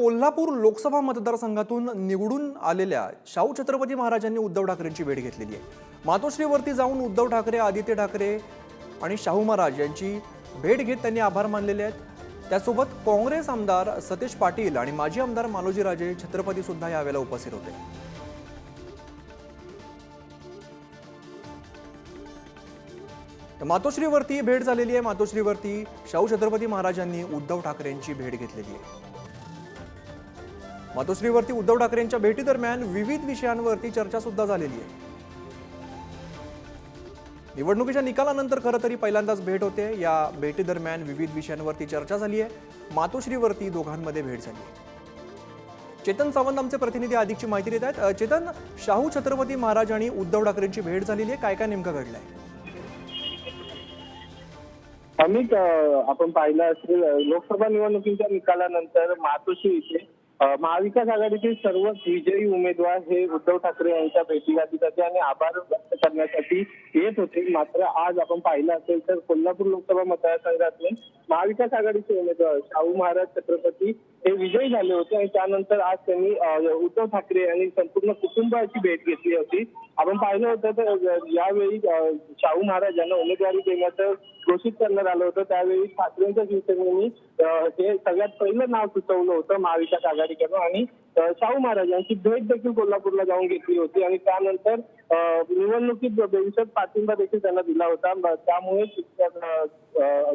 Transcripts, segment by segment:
कोल्हापूर लोकसभा मतदारसंघातून निवडून आलेल्या शाहू छत्रपती महाराजांनी उद्धव ठाकरेंची भेट घेतलेली आहे। मातोश्रीवरती जाऊन उद्धव ठाकरे, आदित्य ठाकरे आणि शाहू महाराज यांची भेट घेत त्यांनी आभार मानलेले आहेत। त्यासोबत काँग्रेस आमदार सतेज पाटील आणि माजी आमदार मालोजीराजे छत्रपती सुद्धा यावेळेला उपस्थित होते। मातोश्रीवरती भेट झालेली आहे। मातोश्रीवरती शाहू छत्रपती महाराजांनी उद्धव ठाकरेंची भेट घेतलेली आहे। मातोश्रीवरती उद्धव ठाकरेंच्या भेटी दरम्यान विविध विषयांवरती चर्चा सुद्धा झालेली आहे। निवडणुकीच्या निकालानंतर खरं तरी पहिल्यांदाच भेट होते। या भेटी दरम्यान विविध विषयांवरती चर्चा झाली आहे। मातोश्रीवरती दोघांमध्ये भेट झाली आहे। चेतन सावंत आमचे प्रतिनिधी अधिकची माहिती देत आहेत। चेतन, शाहू छत्रपती महाराज आणि उद्धव ठाकरेंची भेट झालेली आहे, काय काय नेमकं घडलंय? अमित, आपण पाहिलं असेल लोकसभा निवडणुकीच्या निकालानंतर मातोश्री इथे महाविकास आघाडीतील सर्व विजयी उमेदवार हे उद्धव ठाकरे यांच्या भेटीगाठीसाठी आणि आभार व्यक्त करण्यासाठी येत होते। मात्र आज आपण पाहिलं असेल तर कोल्हापूर लोकसभा मतदारसंघातले महाविकास आघाडीचे उमेदवार शाहू महाराज छत्रपती हे विजयी झाले होते आणि त्यानंतर आज त्यांनी उद्धव ठाकरे आणि संपूर्ण कुटुंबाची भेट घेतली होती। आपण पाहिलं होतं तर यावेळी शाहू महाराज यांना उमेदवारी देण्याचं घोषित करण्यात आलं होतं। त्यावेळी ठाकरेंच्या शिवसेनेने हे सगळ्यात पहिलं नाव सुचवलं होतं महाविकास आघाडीकडून आणि शाहू महाराज यांची भेट देखील कोल्हापूरला जाऊन घेतली होती आणि त्यानंतर निवडणुकीत भविष्यात पाठिंबा देखील त्यांना दिला होता। त्यामुळे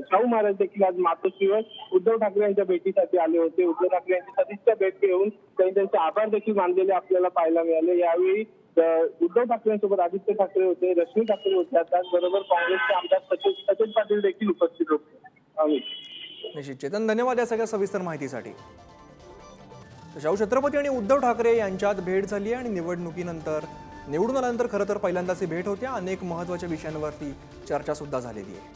शाहू महाराज देखील आज मातोश्रीवर उद्धव ठाकरे यांच्या भेटीसाठी आले होते। उद्धव ठाकरे यांची सदिच्छा भेट घेऊन त्यांनी त्यांचे आभार देखील मानलेले आपल्याला पाहायला मिळाले। यावेळी उद्धव ठाकरेंसोबत आदित्य ठाकरे होते, रश्मी ठाकरे होत्या, त्याचबरोबर काँग्रेसचे आमदार सतेज पाटील देखील उपस्थित होते। निश्चित चेतन, धन्यवाद या सगळ्या सविस्तर माहितीसाठी। शाहू छत्रपती आणि उद्धव ठाकरे यांच्यात भेट झाली आहे आणि निवडणुकीनंतर निवडून आल्यानंतर खरं तर पहिल्यांदाच ही भेट होते। अनेक महत्त्वाच्या विषयांवरती चर्चा सुद्धा झालेली आहे।